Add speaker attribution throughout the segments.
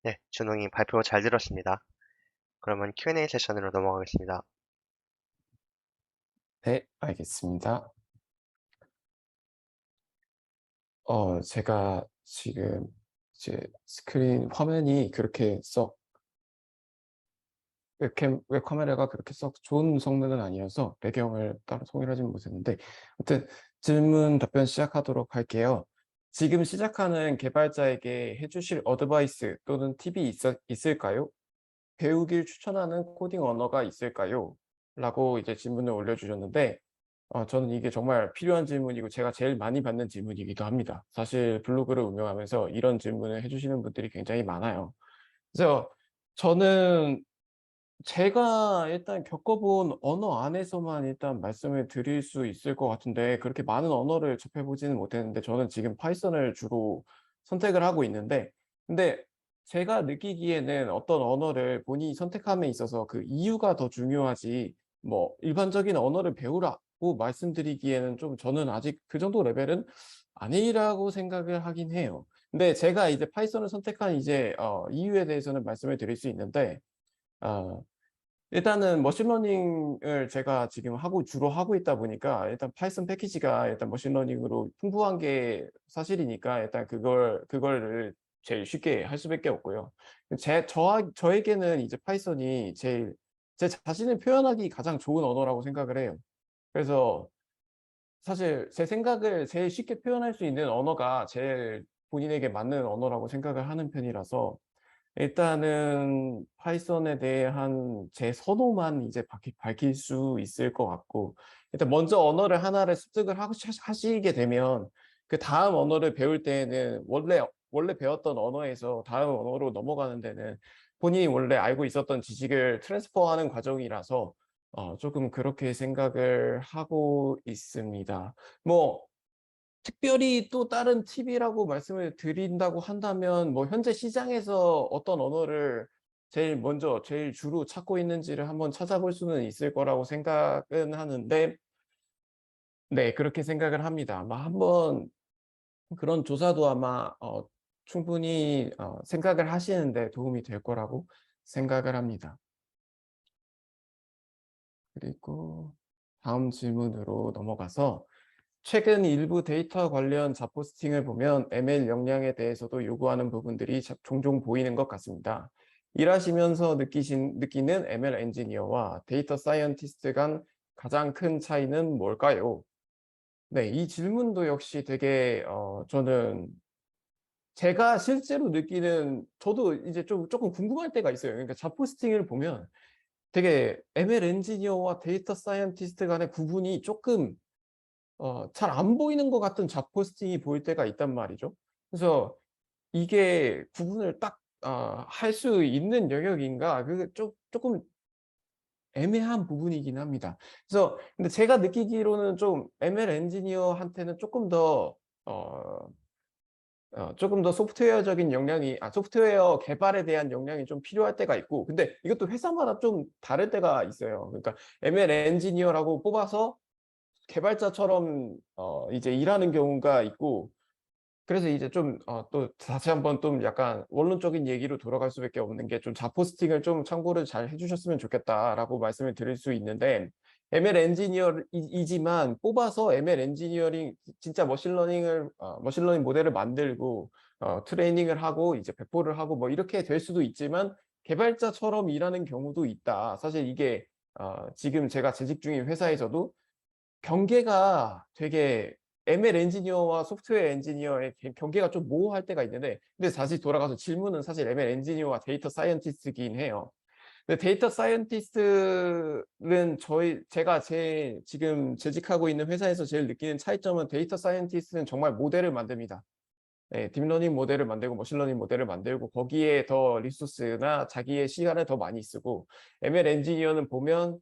Speaker 1: 네, 준홍이 발표 잘 들었습니다. 그러면 Q&A 세션으로 넘어가겠습니다.
Speaker 2: 네, 알겠습니다. 제가 지금 이제 스크린 화면이 그렇게 썩 웹 카메라가 그렇게 썩 좋은 성능은 아니어서 배경을 따로 통일하지는 못했는데, 아무튼 질문 답변 시작하도록 할게요. 지금 시작하는 개발자에게 해주실 어드바이스 또는 팁이 있을까요? 배우길 추천하는 코딩 언어가 있을까요? 라고 이제 질문을 올려주셨는데, 저는 이게 정말 필요한 질문이고 제가 제일 많이 받는 질문이기도 합니다. 사실 블로그를 운영하면서 이런 질문을 해주시는 분들이 굉장히 많아요. 그래서 저는 제가 일단 겪어본 언어 안에서만 일단 말씀을 드릴 수 있을 것 같은데, 그렇게 많은 언어를 접해보지는 못했는데 저는 지금 파이썬을 주로 선택을 하고 있는데, 근데 제가 느끼기에는 어떤 언어를 본인이 선택함에 있어서 그 이유가 더 중요하지, 뭐 일반적인 언어를 배우라고 말씀드리기에는 좀 저는 아직 그 정도 레벨은 아니라고 생각을 하긴 해요. 근데 제가 이제 파이썬을 선택한 이제 이유에 대해서는 말씀을 드릴 수 있는데, 어 일단은 머신러닝을 제가 지금 주로 하고 있다 보니까 일단 파이썬 패키지가 일단 머신러닝으로 풍부한 게 사실이니까 일단 그거를 제일 쉽게 할 수밖에 없고요. 저에게는 이제 파이썬이 제일 제 자신을 표현하기 가장 좋은 언어라고 생각을 해요. 그래서 사실 제 생각을 제일 쉽게 표현할 수 있는 언어가 제일 본인에게 맞는 언어라고 생각을 하는 편이라서, 일단은 파이썬에 대한 제 선호만 이제 밝힐 수 있을 것 같고, 일단 먼저 언어를 하나를 습득을 하시게 되면 그다음 언어를 배울 때에는 원래 배웠던 언어에서 다음 언어로 넘어가는 데는 본인이 원래 알고 있었던 지식을 트랜스퍼하는 과정이라서 조금 그렇게 생각을 하고 있습니다. 뭐 특별히 또 다른 팁이라고 말씀을 드린다고 한다면, 뭐 현재 시장에서 어떤 언어를 제일 주로 찾고 있는지를 한번 찾아볼 수는 있을 거라고 생각은 하는데, 네, 그렇게 생각을 합니다. 아마 한번 그런 조사도 아마 충분히 생각을 하시는 데 도움이 될 거라고 생각을 합니다. 그리고 다음 질문으로 넘어가서, 최근 일부 데이터 관련 잡포스팅을 보면 ML 역량에 대해서도 요구하는 부분들이 종종 보이는 것 같습니다. 일하시면서 느끼는 ML 엔지니어와 데이터 사이언티스트 간 가장 큰 차이는 뭘까요? 네, 이 질문도 역시 되게 저는 제가 실제로 느끼는, 저도 이제 조금 궁금할 때가 있어요. 그러니까 잡포스팅을 보면 되게 ML 엔지니어와 데이터 사이언티스트 간의 구분이 조금 잘 안 보이는 것 같은 잡포스팅이 보일 때가 있단 말이죠. 그래서 이게 구분을 딱 할 수 있는 영역인가, 그게 조금 애매한 부분이긴 합니다. 그래서 근데 제가 느끼기로는 좀 ML 엔지니어한테는 조금 더 소프트웨어적인 역량이, 소프트웨어 개발에 대한 역량이 좀 필요할 때가 있고, 근데 이것도 회사마다 좀 다를 때가 있어요. 그러니까 ML 엔지니어라고 뽑아서 개발자처럼 이제 일하는 경우가 있고, 그래서 이제 좀 또 다시 한번 좀 약간 원론적인 얘기로 돌아갈 수밖에 없는 게, 좀 자포스팅을 좀 참고를 잘 해주셨으면 좋겠다라고 말씀을 드릴 수 있는데, ML 엔지니어이지만 뽑아서 ML 엔지니어링 진짜 머신러닝 모델을 만들고 트레이닝을 하고 이제 배포를 하고 뭐 이렇게 될 수도 있지만, 개발자처럼 일하는 경우도 있다. 사실 이게 지금 제가 재직 중인 회사에서도 경계가 되게, ML 엔지니어와 소프트웨어 엔지니어의 경계가 좀 모호할 때가 있는데, 근데 다시 돌아가서 질문은 사실 ML 엔지니어와 데이터 사이언티스트이긴 해요. 근데 데이터 사이언티스트는 제가 지금 재직하고 있는 회사에서 제일 느끼는 차이점은, 데이터 사이언티스트는 정말 모델을 만듭니다. 네, 딥러닝 모델을 만들고 머신러닝 모델을 만들고 거기에 더 리소스나 자기의 시간을 더 많이 쓰고, ML 엔지니어는 보면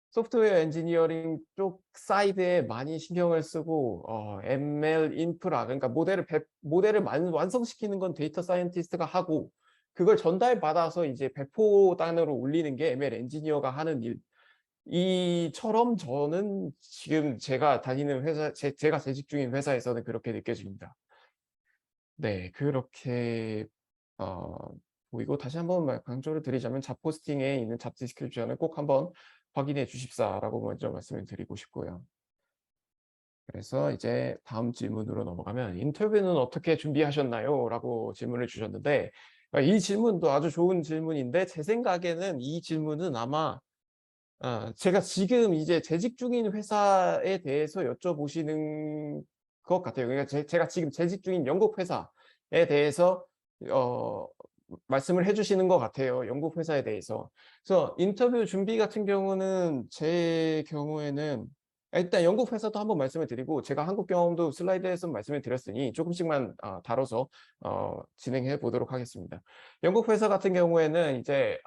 Speaker 2: 소프트웨어 엔지니어링 쪽 사이드에 많이 신경을 쓰고, ML 인프라, 그러니까 모델을 완성시키는 건 데이터 사이언티스트가 하고, 그걸 전달받아서 이제 배포단으로 올리는 게 ML 엔지니어가 하는 일. 이처럼 저는 지금 제가 다니는 제가 재직 중인 회사에서는 그렇게 느껴집니다. 네, 그렇게 어 보이고 다시 한번 강조를 드리자면 잡 포스팅에 있는 잡 디스크립션을 꼭 한번 확인해 주십사라고 먼저 말씀을 드리고 싶고요. 그래서 이제 다음 질문으로 넘어가면 인터뷰는 어떻게 준비하셨나요? 라고 질문을 주셨는데 이 질문도 아주 좋은 질문인데 제 생각에는 이 질문은 아마 제가 지금 이제 재직 중인 회사에 대해서 여쭤보시는 것 같아요. 그러니까 제가 지금 재직 중인 영국 회사에 대해서 어 말씀을 해 주시는 것 같아요, 영국 회사에 대해서. 그래서 인터뷰 준비 같은 경우는 제 경우에는 일단 영국 회사도 한번 말씀을 드리고 제가 한국 경험도 슬라이드에서 말씀을 드렸으니 조금씩만 다뤄서 진행해 보도록 하겠습니다. 영국 회사 같은 경우에는 이제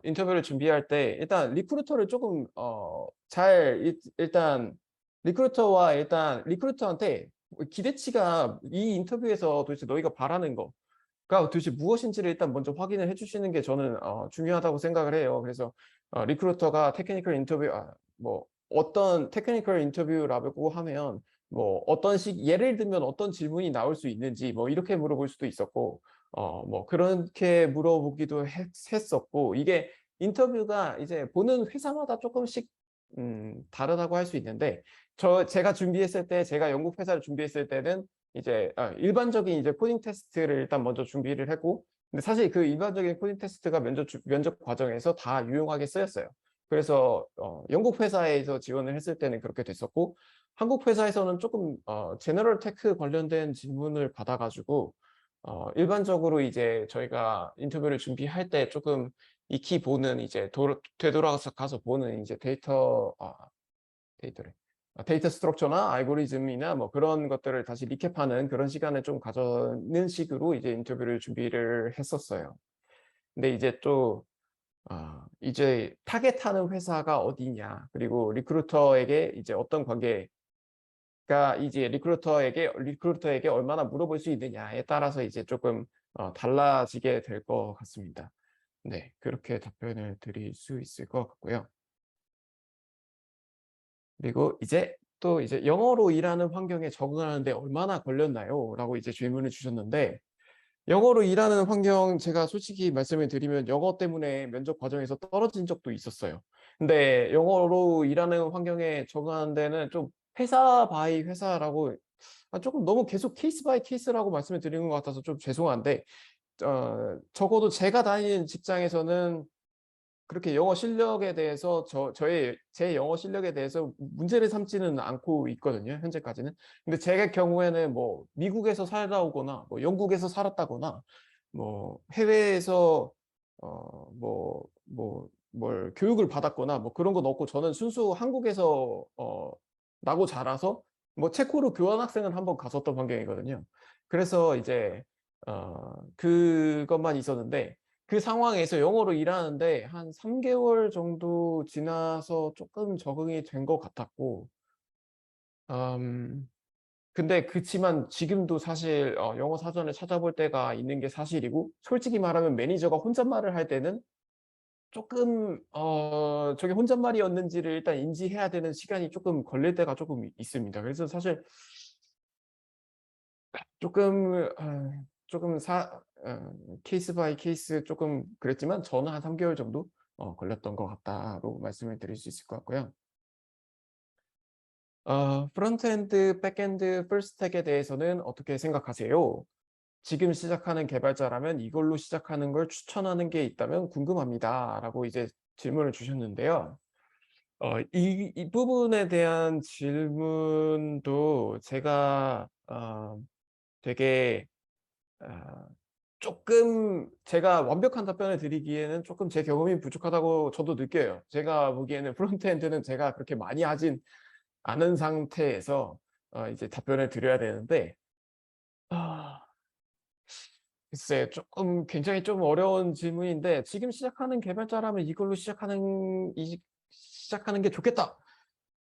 Speaker 2: 인터뷰를 준비할 때 일단 리크루터를 조금 잘 일단 리크루터와 일단 리크루터한테 기대치가 이 인터뷰에서 도대체 너희가 바라는 거가 도대체 무엇인지를 일단 먼저 확인을 해 주시는 게 저는 중요하다고 생각을 해요. 그래서 리크루터가 테크니컬 인터뷰 뭐 어떤 테크니컬 인터뷰라고 하면 뭐 어떤 예를 들면 어떤 질문이 나올 수 있는지 뭐 이렇게 물어볼 수도 있었고 뭐 그렇게 물어보기도 했었고 이게 인터뷰가 이제 보는 회사마다 조금씩 다르다고 할 수 있는데 제가 준비했을 때 제가 영국 회사를 준비했을 때는 이제 일반적인 이제 코딩 테스트를 일단 먼저 준비를 했고 근데 사실 그 일반적인 코딩 테스트가 면접 과정에서 다 유용하게 쓰였어요. 그래서 영국 회사에서 지원을 했을 때는 그렇게 됐었고 한국 회사에서는 조금 제너럴 테크 관련된 질문을 받아가지고 일반적으로 이제 저희가 인터뷰를 준비할 때 조금 익히 보는 이제 되돌아가서 가서 보는 이제 데이터 스트럭처나 알고리즘이나 뭐 그런 것들을 다시 리캡하는 그런 시간을 좀 가져는 식으로 이제 인터뷰를 준비를 했었어요. 근데 이제 또 이제 타겟하는 회사가 어디냐 그리고 리크루터에게 이제 어떤 관계가 이제 리크루터에게 얼마나 물어볼 수 있느냐에 따라서 이제 조금 달라지게 될 것 같습니다. 네, 그렇게 답변을 드릴 수 있을 것 같고요. 그리고 이제 또 이제 영어로 일하는 환경에 적응하는데 얼마나 걸렸나요? 라고 이제 질문을 주셨는데 영어로 일하는 환경 제가 솔직히 말씀을 드리면 영어 때문에 면접 과정에서 떨어진 적도 있었어요. 근데 영어로 일하는 환경에 적응하는 데는 좀 회사 바이 회사라고 조금 너무 계속 케이스 바이 케이스라고 말씀을 드리는 것 같아서 좀 죄송한데 적어도 제가 다니는 직장에서는 그렇게 영어 실력에 대해서 제 영어 실력에 대해서 문제를 삼지는 않고 있거든요, 현재까지는. 근데 제 경우에는 뭐 미국에서 살다 오거나 뭐 영국에서 살았다거나 뭐 해외에서 뭘 교육을 받았거나 뭐 그런 건 없고 저는 순수 한국에서 나고 자라서 뭐 체코로 교환학생을 한번 갔었던 환경이거든요. 그래서 이제 그것만 있었는데 그 상황에서 영어로 일하는데 한 3개월 정도 지나서 조금 적응이 된 것 같았고 근데 그치만 지금도 사실 영어 사전을 찾아볼 때가 있는 게 사실이고 솔직히 말하면 매니저가 혼잣말을 할 때는 조금 저게 혼잣말이었는지를 일단 인지해야 되는 시간이 조금 걸릴 때가 조금 있습니다. 그래서 사실 조금 조금 케이스 바이 케이스 조금 그랬지만 저는 한 3개월 정도 걸렸던 것 같다로 말씀을 드릴 수 있을 것 같고요. 프론트엔드, 백엔드, 풀스택에 대해서는 어떻게 생각하세요? 지금 시작하는 개발자라면 이걸로 시작하는 걸 추천하는 게 있다면 궁금합니다. 라고 이제 질문을 주셨는데요. 이 부분에 대한 질문도 제가 되게 조금 제가 완벽한 답변을 드리기에는 조금 제 경험이 부족하다고 저도 느껴요. 제가 보기에는 프론트엔드는 제가 그렇게 많이 하진 않은 상태에서 이제 답변을 드려야 되는데 아 글쎄 조금 굉장히 좀 어려운 질문인데 지금 시작하는 개발자라면 이걸로 시작하는 게 좋겠다.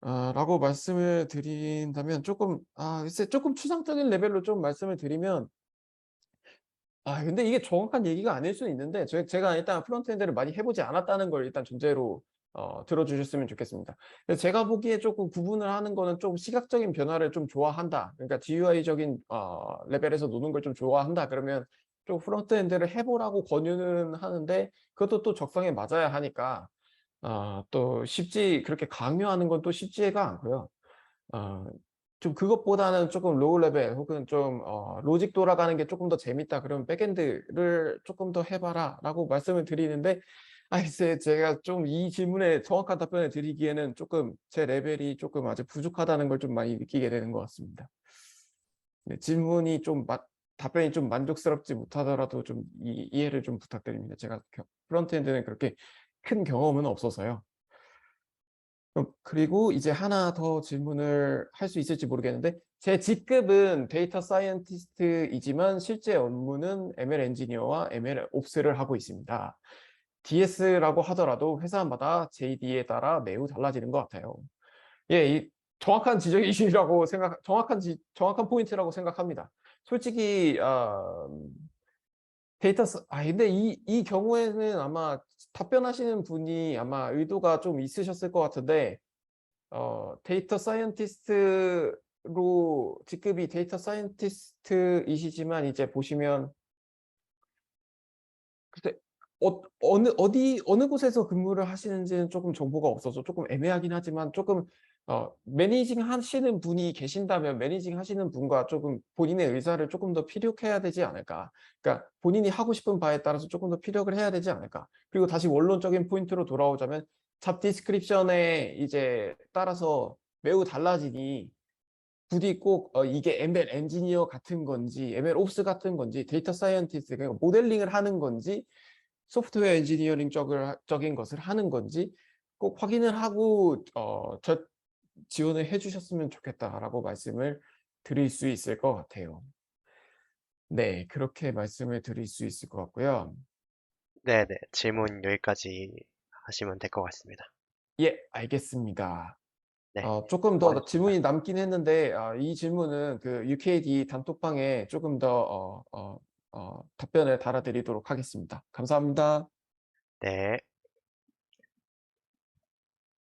Speaker 2: 라고 말씀을 드린다면 조금 글쎄 조금 추상적인 레벨로 좀 말씀을 드리면 근데 이게 정확한 얘기가 아닐 수는 있는데 제가 일단 프론트엔드를 많이 해 보지 않았다는 걸 일단 전제로 들어 주셨으면 좋겠습니다. 그래서 제가 보기에 조금 구분을 하는 거는 좀 시각적인 변화를 좀 좋아한다. 그러니까 GUI적인 레벨에서 노는 걸 좀 좋아한다. 그러면 좀 프론트엔드를 해보라고 권유는 하는데 그것도 또 적성에 맞아야 하니까 또 그렇게 강요하는 건 또 쉽지가 않고요. 어 좀 그것보다는 조금 로우 레벨 혹은 좀 로직 돌아가는 게 조금 더 재밌다 그러면 백엔드를 조금 더 해 봐라라고 말씀을 드리는데 글쎄 제가 좀 이 질문에 정확한 답변을 드리기에는 조금 제 레벨이 조금 아직 부족하다는 걸 좀 많이 느끼게 되는 것 같습니다. 네, 질문이 좀 답변이 좀 만족스럽지 못하더라도 좀 이해를 좀 부탁드립니다. 제가 프론트엔드는 그렇게 큰 경험은 없어서요. 그리고 이제 하나 더 질문을 할 수 있을지 모르겠는데 제 직급은 데이터 사이언티스트이지만 실제 업무는 ML 엔지니어와 ML 옵스를 하고 있습니다. DS라고 하더라도 회사마다 JD에 따라 매우 달라지는 것 같아요. 예, 이 정확한 지적이시라고 정확한 포인트라고 생각합니다. 솔직히 근데 이 경우에는 아마 답변하시는 분이 아마 의도가 좀 있으셨을 것 같은데 데이터 사이언티스트로 직급이 데이터 사이언티스트이시지만 이제 보시면 글쎄 어느 곳에서 근무를 하시는지는 조금 정보가 없어서 조금 애매하긴 하지만 조금 매니징 하시는 분이 계신다면 매니징 하시는 분과 조금 본인의 의사를 조금 더 피력해야 되지 않을까. 그러니까 본인이 하고 싶은 바에 따라서 조금 더 피력을 해야 되지 않을까. 그리고 다시 원론적인 포인트로 돌아오자면 잡 디스크립션에 이제 따라서 매우 달라지니 부디 꼭 이게 ML 엔지니어 같은 건지 ML 옵스 같은 건지 데이터 사이언티스트 그러니까 모델링을 하는 건지 소프트웨어 엔지니어링 적인 것을 하는 건지 꼭 확인을 하고 지원을 해 주셨으면 좋겠다라고 말씀을 드릴 수 있을 것 같아요. 네. 그렇게 말씀을 드릴 수 있을 것 같고요.
Speaker 1: 네네. 질문 여기까지 하시면 될 것 같습니다.
Speaker 2: 예. 알겠습니다.
Speaker 1: 네.
Speaker 2: 조금 더
Speaker 1: 고맙습니다.
Speaker 2: 질문이 남긴 했는데 이 질문은 그 UKD 단톡방에 조금 더 답변을 달아 드리도록 하겠습니다. 감사합니다.
Speaker 1: 네.